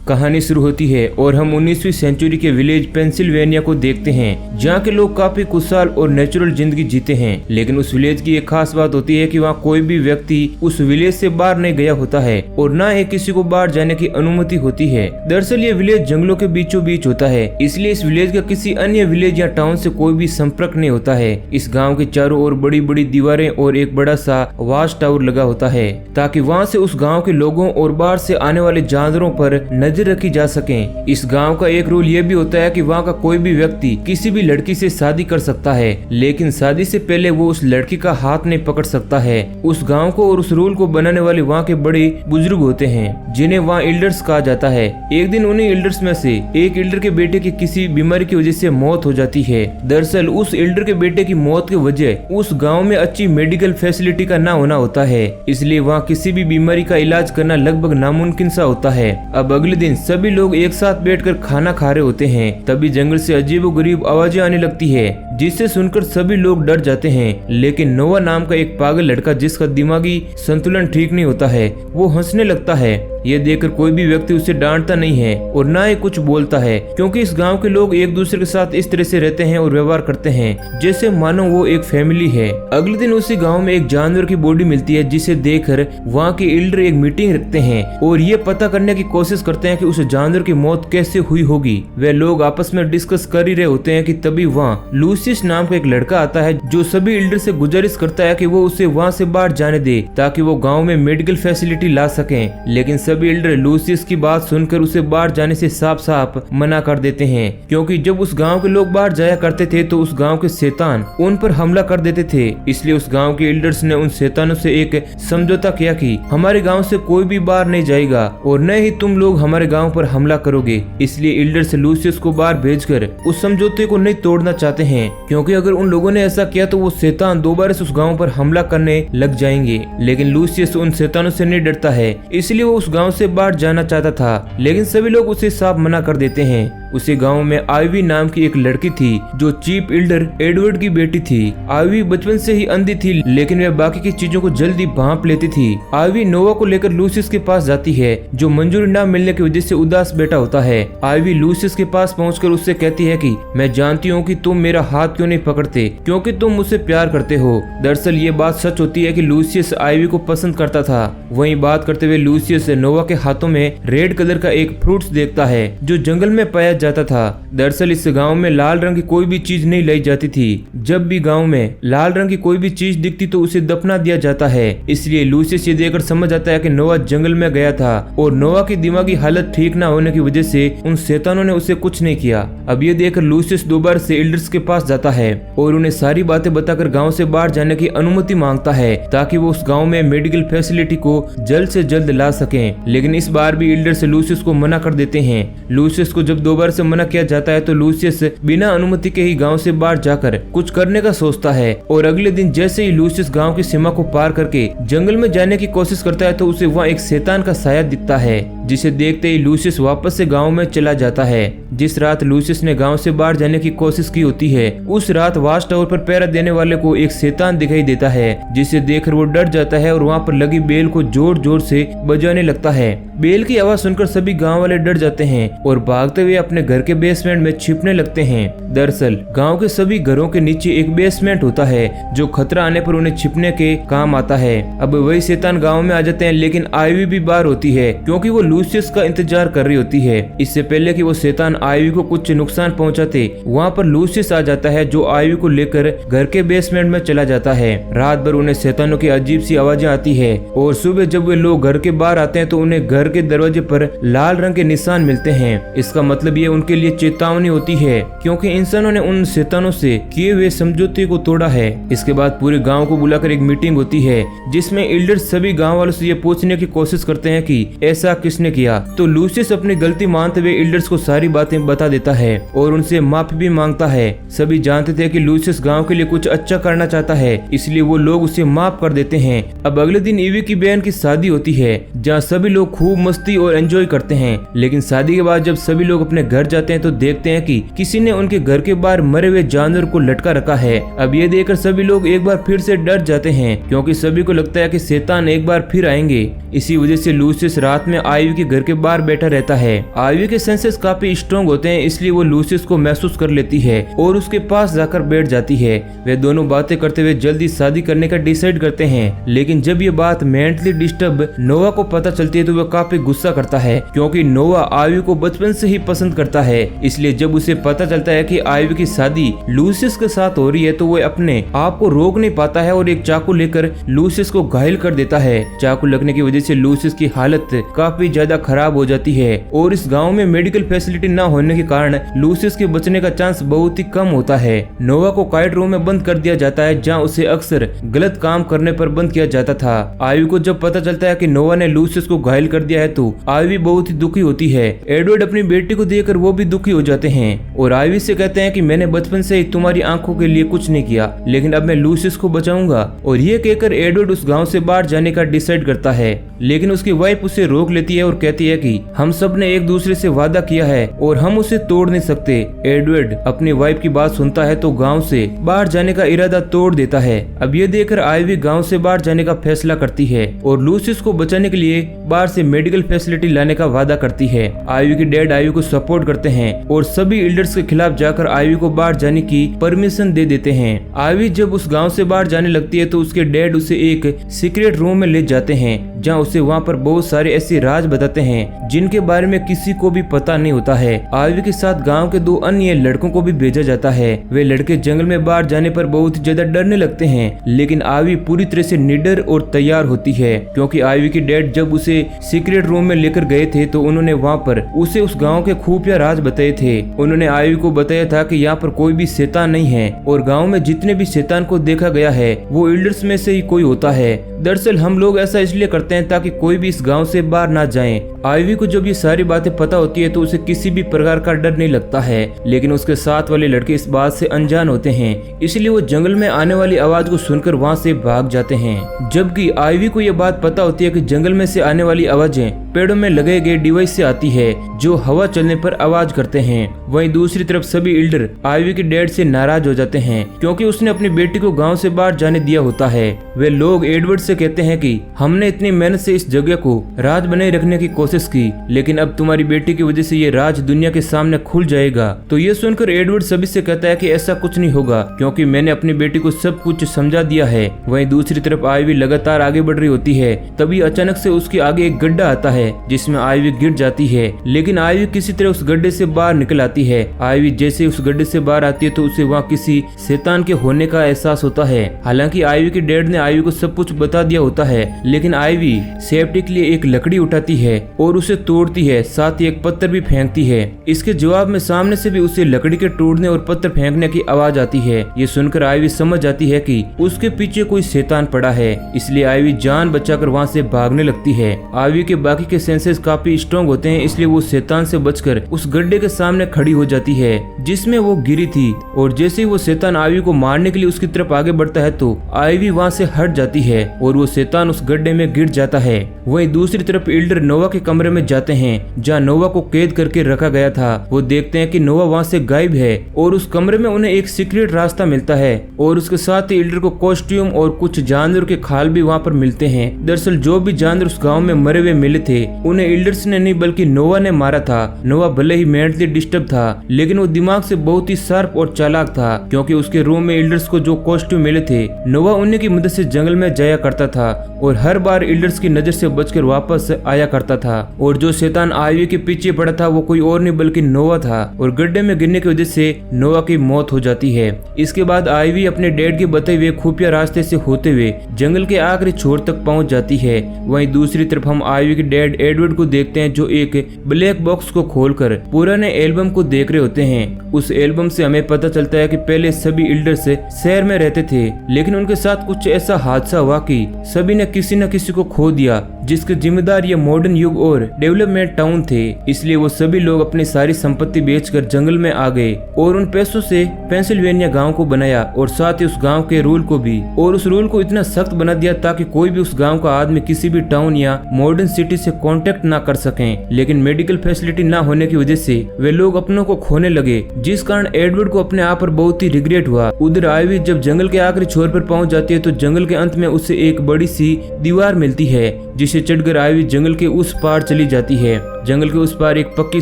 कहानी शुरू होती है और हम 19वीं सेंचुरी के विलेज पेंसिल्वेनिया को देखते हैं, जहाँ के लोग काफी खुशहाल और नेचुरल जिंदगी जीते हैं। लेकिन उस विलेज की एक खास बात होती है कि वहाँ कोई भी व्यक्ति उस विलेज से बाहर नहीं गया होता है और न ही किसी को बाहर जाने की अनुमति होती है। दरअसल ये विलेज जंगलों के बीचों बीच होता है, इसलिए इस विलेज का किसी अन्य विलेज या टाउन से कोई भी संपर्क नहीं होता है। इस गाँव के चारों ओर बड़ी बड़ी दीवारें और एक बड़ा सा वॉच टावर लगा होता है, ताकि वहाँ से उस गाँव के लोगों और बाहर से आने वाले जानवरों पर नजर रखी जा सके। इस गांव का एक रूल ये भी होता है कि वहाँ का कोई भी व्यक्ति किसी भी लड़की से शादी कर सकता है, लेकिन शादी से पहले वो उस लड़की का हाथ नहीं पकड़ सकता है। उस गांव को और उस रूल को बनाने वाले वहाँ के बड़े बुजुर्ग होते हैं, जिन्हें वहाँ इल्डर्स कहा जाता है। एक दिन उन्हीं इल्डर्स में से एक इल्डर के बेटे की किसी बीमारी की वजह से मौत हो जाती है। दरअसल उस इल्डर के बेटे की मौत की वजह उस गाँव में अच्छी मेडिकल फैसिलिटी का न होना होता है, इसलिए वहाँ किसी भी बीमारी का इलाज करना लगभग नामुमकिन सा होता है। अब अगले दिन सभी लोग एक साथ बैठकर खाना खा रहे होते हैं, तभी जंगल से अजीबोगरीब आवाजें आने लगती है, जिसे सुनकर सभी लोग डर जाते हैं। लेकिन नोवा नाम का एक पागल लड़का, जिसका दिमागी संतुलन ठीक नहीं होता है, वो हंसने लगता है। ये देखकर कोई भी व्यक्ति उसे डांटता नहीं है और ना ही कुछ बोलता है, क्योंकि इस गांव के लोग एक दूसरे के साथ इस तरह से रहते हैं और व्यवहार करते हैं जैसे मानो वो एक फैमिली है। अगले दिन उसी गांव में एक जानवर की बॉडी मिलती है, जिसे देखकर वहाँ के एल्डर एक मीटिंग रखते हैं और ये पता करने की कोशिश करते हैं कि उस जानवर की मौत कैसे हुई होगी। वे लोग आपस में डिस्कस कर ही रहे होते हैं कि तभी वहाँ लूसियस नाम का एक लड़का आता है, जो सभी एल्डर से गुजारिश करता है कि वो उसे वहाँ से बाहर जाने दे, ताकि वो गाँव में मेडिकल फैसिलिटी ला सके। लेकिन सभी एल्डर लूसियस की बात सुनकर उसे बाहर जाने से साफ साफ मना कर देते हैं, क्योंकि जब उस गांव के लोग बाहर जाया करते थे तो उस गांव के शैतान उन पर हमला कर देते थे। इसलिए उस गांव के एल्डर्स ने उन शैतानों से एक समझौता किया कि हमारे गांव से कोई भी बाहर नहीं जाएगा और न ही तुम लोग हमारे गांव पर हमला करोगे। इसलिए एल्डर्स लूसियस को बाहर भेजकर उस समझौते को नहीं तोड़ना चाहते हैं, क्योंकि अगर उन लोगों ने ऐसा किया तो वो शैतान दोबारा से उस गांव पर हमला करने लग जाएंगे। लेकिन लूसियस उन शैतानों से नहीं डरता है, इसलिए वो उस गांव से बाहर जाना चाहता था, लेकिन सभी लोग उसे साफ मना कर देते हैं। उसी गांव में आइवी नाम की एक लड़की थी, जो चीफ एल्डर एडवर्ड की बेटी थी। आइवी बचपन से ही अंधी थी, लेकिन वह बाकी की चीजों को जल्दी भांप लेती थी। आइवी नोवा को लेकर लूसियस के पास जाती है, जो मंजूरी न मिलने की वजह से उदास बैठा होता है। आइवी लूसियस के पास पहुंचकर उससे कहती है कि मैं जानती हूँ कि तुम मेरा हाथ क्यों नहीं पकड़ते, क्योंकि तुम मुझसे प्यार करते हो। दरअसल ये बात सच होती है कि लूसियस आइवी को पसंद करता था। वहीं बात करते हुए लूसियस नोवा के हाथों में रेड कलर का एक फ्रूट्स देखता है, जो जंगल में पाया जाता था। दरअसल इस गांव में लाल रंग की कोई भी चीज नहीं लाई जाती थी। जब भी गांव में लाल रंग की कोई भी चीज दिखती तो उसे दफना दिया जाता है। इसलिए लूसियस ये देखकर समझ आता है कि नोवा जंगल में गया था और नोवा की दिमागी हालत ठीक न होने की वजह से उन शैतानों ने उसे कुछ नहीं किया। अब ये देखकर लूसियस दोबारा से एल्डर्स के पास जाता है और उन्हें सारी बातें बताकर गाँव से बाहर जाने की अनुमति मांगता है, ताकि वो उस गाँव में मेडिकल फैसिलिटी को जल्द से जल्द ला सके। लेकिन इस बार भी एल्डर्स लूसियस को मना कर देते हैं। लूसियस को जब दोबारा से मना किया जाता है तो लूसियस बिना अनुमति के ही गांव से बाहर जाकर कुछ करने का सोचता है। और अगले दिन जैसे ही लूसियस गांव की सीमा को पार करके जंगल में जाने की कोशिश करता है तो उसे वहाँ एक शैतान का साया दिखता है, जिसे देखते ही लूसियस वापस से गांव में चला जाता है। जिस रात लूसियस ने गांव से बाहर जाने की कोशिश की होती है, उस रात वॉच टावर पर पहरा देने वाले को एक शैतान दिखाई देता है, जिसे देखकर वो डर जाता है और वहाँ पर लगी बेल को जोर जोर से बजाने लगता है। बेल की आवाज सुनकर सभी गांव वाले डर जाते हैं और भागते हुए अपने घर के बेसमेंट में छिपने लगते हैं। दरअसल गांव के सभी घरों के नीचे एक बेसमेंट होता है, जो खतरा आने पर उन्हें छिपने के काम आता है। अब वही शैतान गांव में आ जाते हैं, लेकिन आइवी भी बाहर होती है, क्योंकि वो लूसियस का इंतजार कर रही होती है। इससे पहले कि वो शैतान आइवी को कुछ नुकसान पहुंचाते, वहाँ पर लूसियस आ जाता है, जो आइवी को लेकर घर के बेसमेंट में चला जाता है। रात भर उन्हें शैतानों की अजीब सी आवाजें आती है और सुबह जब वे लोग घर के बाहर आते हैं तो उन्हें घर के दरवाजे पर लाल रंग के निशान मिलते हैं। इसका मतलब ये उनके लिए चेतावनी होती है, क्योंकि इंसानों ने उन शैतानों से किए हुए समझौते को तोड़ा है। इसके बाद पूरे गांव को बुलाकर एक मीटिंग होती है, जिसमें एल्डर्स सभी गांव वालों से ये पूछने की कोशिश करते हैं कि ऐसा किसने किया। तो लूसियस अपनी गलती मानते हुए एल्डर्स को सारी बातें बता देता है और उनसे माफी भी मांगता है। सभी जानते थे कि लूसियस गांव के लिए कुछ अच्छा करना चाहता है, इसलिए वो लोग उसे माफ कर देते हैं। अब अगले दिन ईवी की बहन की शादी होती है, जहाँ सभी लोग खूब मस्ती और एंजॉय करते हैं। लेकिन शादी के बाद जब सभी लोग अपने घर जाते हैं तो देखते हैं कि किसी ने उनके घर के बाहर मरे हुए जानवर को लटका रखा है। अब ये देखकर सभी लोग एक बार फिर से डर जाते हैं, क्योंकि सभी को लगता है कि शैतान एक बार फिर आएंगे। इसी वजह से लूसियस रात में आइवी आईवी के घर के बाहर बैठा रहता है। आईवी के सेंसेस काफी स्ट्रॉन्ग होते हैं, इसलिए वो लूसियस को महसूस कर लेती है और उसके पास जाकर बैठ जाती है। वे दोनों बातें करते हुए जल्दी शादी करने का डिसाइड करते हैं, लेकिन जब ये बात मेंटली डिस्टर्ब नोवा को पता चलती है तो वह काफी गुस्सा करता है, क्योंकि नोवा आईवी को बचपन से ही पसंद करता है। इसलिए जब उसे पता चलता है कि आईवी की शादी लूसियस के साथ हो रही है तो वह अपने आप को रोक नहीं पाता है और एक चाकू लेकर लूसियस को घायल कर देता है। चाकू लगने की वजह से लूसियस की हालत काफी ज्यादा खराब हो जाती है और इस गांव में मेडिकल फैसिलिटी न होने के कारण लूसियस के बचने का चांस बहुत ही कम होता है। नोवा को काइट रूम में बंद कर दिया जाता है, जहां उसे अक्सर गलत काम करने पर बंद किया जाता था। आईवी को जब पता चलता है कि नोवा ने लूसियस को घायल कर दिया है तो आईवी बहुत ही दुखी होती है। एडवर्ड अपनी बेटी को देखकर वो भी दुखी हो जाते हैं और आईवी से कहते हैं कि मैंने बचपन से ही तुम्हारी आंखों के लिए कुछ नहीं किया, लेकिन अब मैं लूसियस को बचाऊंगा। और ये कहकर एडवर्ड उस गांव से बाहर जाने का डिसाइड करता है, लेकिन उसकी वाइफ उसे रोक लेती है और कहती है कि हम सब ने एक दूसरे से वादा किया है और हम उसे तोड़ नहीं सकते। एडवर्ड अपनी वाइफ की बात सुनता है तो गांव से बाहर जाने का इरादा तोड़ देता है। अब ये देखकर आईवी गांव से बाहर जाने का फैसला करती है और लूसियस को बचाने के लिए बाहर से मेडिकल फैसिलिटी लाने का वादा करती है। आईवी के डैड आईवी को सपोर्ट करते हैं और सभी एल्डर्स के खिलाफ जाकर आईवी को बाहर जाने की परमिशन दे देते हैं। आईवी जब उस गांव से बाहर जाने लगती है तो उसके डैड उसे एक सीक्रेट रूम में ले जाते हैं, जहां उसे वहां पर बहुत सारे ऐसे राज बताते हैं जिनके बारे में किसी को भी पता नहीं होता है। आईवी के साथ गांव के 2 अन्य लड़कों को भी भेजा जाता है। वे लड़के जंगल में बाहर जाने पर बहुत ज्यादा डरने लगते हैं, लेकिन आईवी पूरी तरह से निडर और तैयार होती है, क्योंकि आईवी के डैड जब उसे सीक्रेट रूम में लेकर गए थे तो उन्होंने वहाँ पर उसे उस गाँव के खुफिया राज बताए थे। उन्होंने आईवी को बताया था कि यहाँ पर कोई भी शैतान नहीं है और गाँव में जितने भी शैतान को देखा गया है वो एल्डर्स में से ही कोई होता है। दरअसल हम लोग ऐसा इसलिए करते हैं ताकि कोई भी इस गांव से बाहर ना जाए। आईवी को जब ये सारी बातें पता होती है तो उसे किसी भी प्रकार का डर नहीं लगता है, लेकिन उसके साथ वाले लड़के इस बात से अनजान होते हैं, इसलिए वो जंगल में आने वाली आवाज को सुनकर वहाँ से भाग जाते हैं। जबकि आईवी को यह बात पता होती है कि जंगल में से आने वाली आवाजें पेड़ों में लगे गए डिवाइस से आती है जो हवा चलने पर आवाज करते हैं। वहीं दूसरी तरफ सभी एल्डर आईवी के डैड से नाराज हो जाते हैं, क्योंकि उसने अपनी बेटी को गांव से बाहर जाने दिया होता है। वे लोग एडवर्ड से कहते हैं कि हमने इतनी मेहनत से इस जगह को राज बनाए रखने की कोशिश की, लेकिन अब तुम्हारी बेटी की वजह से ये राज दुनिया के सामने खुल जाएगा। तो ये सुनकर एडवर्ड सभी से कहता है कि ऐसा कुछ नहीं होगा, क्योंकि मैंने अपनी बेटी को सब कुछ समझा दिया है। वहीं दूसरी तरफ आईवी लगातार आगे बढ़ रही होती है, तभी अचानक से उसके आगे एक गड्ढा आता है जिसमें आईवी गिर जाती है, लेकिन आईवी किसी तरह उस गड्ढे से बाहर निकल आती है। आईवी जैसे उस गड्ढे से बाहर आती है तो उसे वहाँ किसी शैतान के होने का एहसास होता है। हालांकि आईवी के डैड ने आईवी को सब कुछ बता दिया होता है, लेकिन आईवी सेफ्टी के लिए एक लकड़ी उठाती है और उसे तोड़ती है, साथ ही एक पत्थर भी फेंकती है। इसके जवाब में सामने से भी उसे लकड़ी के टूटने और पत्थर फेंकने की आवाज आती है। ये सुनकर आईवी समझ जाती है कि उसके पीछे कोई शैतान पड़ा है, इसलिए आईवी जान बचाकर वहाँ से भागने लगती है। आईवी के बाकी के सेंसेस काफी स्ट्रॉन्ग होते हैं, इसलिए वो शैतान से बचकर उस गड्ढे के सामने खड़ी हो जाती है जिसमें वो गिरी थी, और जैसे ही वो शैतान आईवी को मारने के लिए उसकी तरफ आगे बढ़ता है तो आईवी वहाँ से हट जाती है और वो शैतान उस गड्ढे में गिर जाता है। वहीं दूसरी तरफ एल्डर नोवा के कमरे में जाते हैं जहाँ नोवा को कैद करके रखा गया था। वो देखते हैं कि नोवा वहाँ से गायब है और उस कमरे में उन्हें एक सीक्रेट रास्ता मिलता है और उसके साथ ही एल्डर को कॉस्ट्यूम और कुछ जानवर के खाल भी वहाँ पर मिलते हैं। दरअसल जो भी जानवर उस गाँव में मरे हुए मिले थे उन्हें एल्डर्स ने नहीं बल्कि नोवा ने मारा था। नोवा भले ही मेंटली डिस्टर्ब था, लेकिन वो दिमाग से बहुत ही शार्प और चालाक था, क्योंकि उसके रूम में एल्डर्स को जो कॉस्ट्यूम मिले थे नोवा उन्हीं की मदद से जंगल में जाया करता था और हर बार एल्डर्स की नजर से बचकर वापस आया करता था। और जो शैतान आईवी के पीछे पड़ा था वो कोई और नहीं बल्कि नोवा था और गड्ढे में गिरने की वजह से नोवा की मौत हो जाती है। इसके बाद आईवी अपने डैड के बताए हुए खुफिया रास्ते से होते हुए जंगल के आखिरी छोर तक पहुंच जाती है। वहीं दूसरी तरफ हम आईवी के डैड एडवर्ड को देखते हैं जो एक ब्लैक बॉक्स को खोलकर पुराने एल्बम को देख रहे होते हैं। उस एल्बम से हमें पता चलता है कि पहले सभी एल्डर्स शहर में रहते थे, लेकिन उनके साथ कुछ ऐसा हादसा हुआ कि सभी ने किसी न किसी को खो दिया, जिसके जिम्मेदार ये मॉडर्न युग और डेवलपमेंट टाउन थे। इसलिए वो सभी लोग अपनी सारी संपत्ति बेचकर जंगल में आ गए और उन पैसों से पेंसिल्वेनिया गांव को बनाया और साथ ही उस गांव के रूल को भी, और उस रूल को इतना सख्त बना दिया ताकि कोई भी उस गांव का आदमी किसी भी टाउन या मॉडर्न सिटी से कांटेक्ट ना कर सकें। लेकिन मेडिकल फैसिलिटी ना होने की वजह से वे लोग अपनों को खोने लगे, जिस कारण एडवर्ड को अपने आप पर बहुत ही रिग्रेट हुआ। उधर आईवी जब जंगल के आखिरी छोर पर पहुंच जाती है तो जंगल के अंत में उसे एक बड़ी सी दीवार मिलती है जिसे चढ़कर आईवी जंगल के उस पार चली जाती है। जंगल के उस पार एक पक्की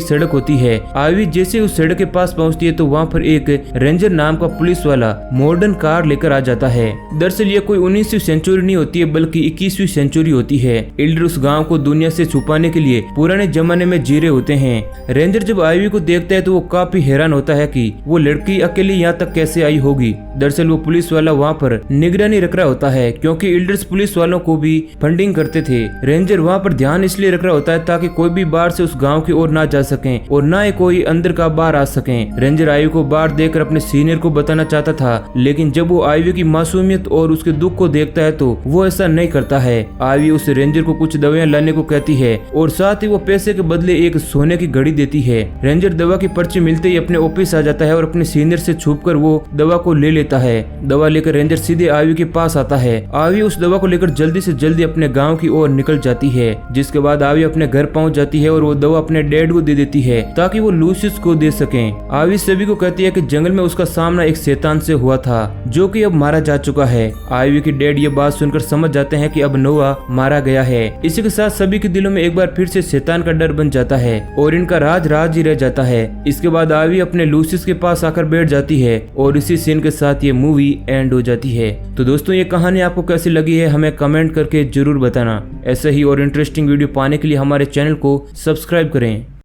सड़क होती है। आईवी जैसे उस सड़क के पास पहुंचती है तो वहाँ पर एक रेंजर नाम का पुलिस वाला मॉडर्न कार लेकर आ जाता है। दरअसल ये कोई 19वीं सेंचुरी नहीं होती है बल्कि 21वीं सेंचुरी होती है। एल्डर उस गांव को दुनिया से छुपाने के लिए पुराने जमाने में जी रहे होते हैं। रेंजर जब आईवी को देखता है तो वो काफी हैरान होता है कि वो लड़की अकेली यहाँ तक कैसे आई होगी। दरअसल वो पुलिस वाला वहाँ पर निगरानी रख रहा होता है क्योंकि एल्डर्स पुलिस वालों को भी फंडिंग करते थे। रेंजर वहाँ पर ध्यान इसलिए रख रहा होता है ताकि कोई भी बाहर से उस गांव की ओर ना जा सके और ना ही कोई अंदर का बाहर आ सके। रेंजर आईवी को बाहर देखकर अपने सीनियर को बताना चाहता था, लेकिन जब वो आईवी की मासूमियत और उसके दुख को देखता है तो वो ऐसा नहीं करता है। आईवी उस रेंजर को कुछ दवाइयां लाने को कहती है और साथ ही वो पैसे के बदले एक सोने की घड़ी देती है। रेंजर दवा की पर्ची मिलते ही अपने ऑफिस आ जाता है और अपने सीनियर से छुपकर वो दवा को ले लेता है। दवा लेकर रेंजर सीधे आईवी के पास आता है। आईवी उस दवा को लेकर जल्दी से जल्दी अपने गाँव की ओर निकल जाती है, जिसके बाद आईवी अपने घर पहुँच जाती है और वो दवा अपने डैड को दे देती है ताकि वो लूसियस को दे सके। आईवी सभी को कहती है कि जंगल में उसका सामना एक शैतान से हुआ था जो कि अब मारा जा चुका है। आईवी के डैड ये बात सुनकर समझ जाते हैं कि अब नोआ मारा गया है। इसी के साथ सभी के दिलों में एक बार फिर से शैतान का डर बन जाता है और इनका राज ही रह जाता है। इसके बाद आईवी अपने लूसियस के पास आकर बैठ जाती है और इसी सीन के साथ ये मूवी एंड हो जाती है। तो दोस्तों ये कहानी आपको कैसी लगी है हमें कमेंट करके जरूर बताना। ऐसे ही और इंटरेस्टिंग वीडियो पाने के लिए हमारे चैनल को सब्सक्राइब करें।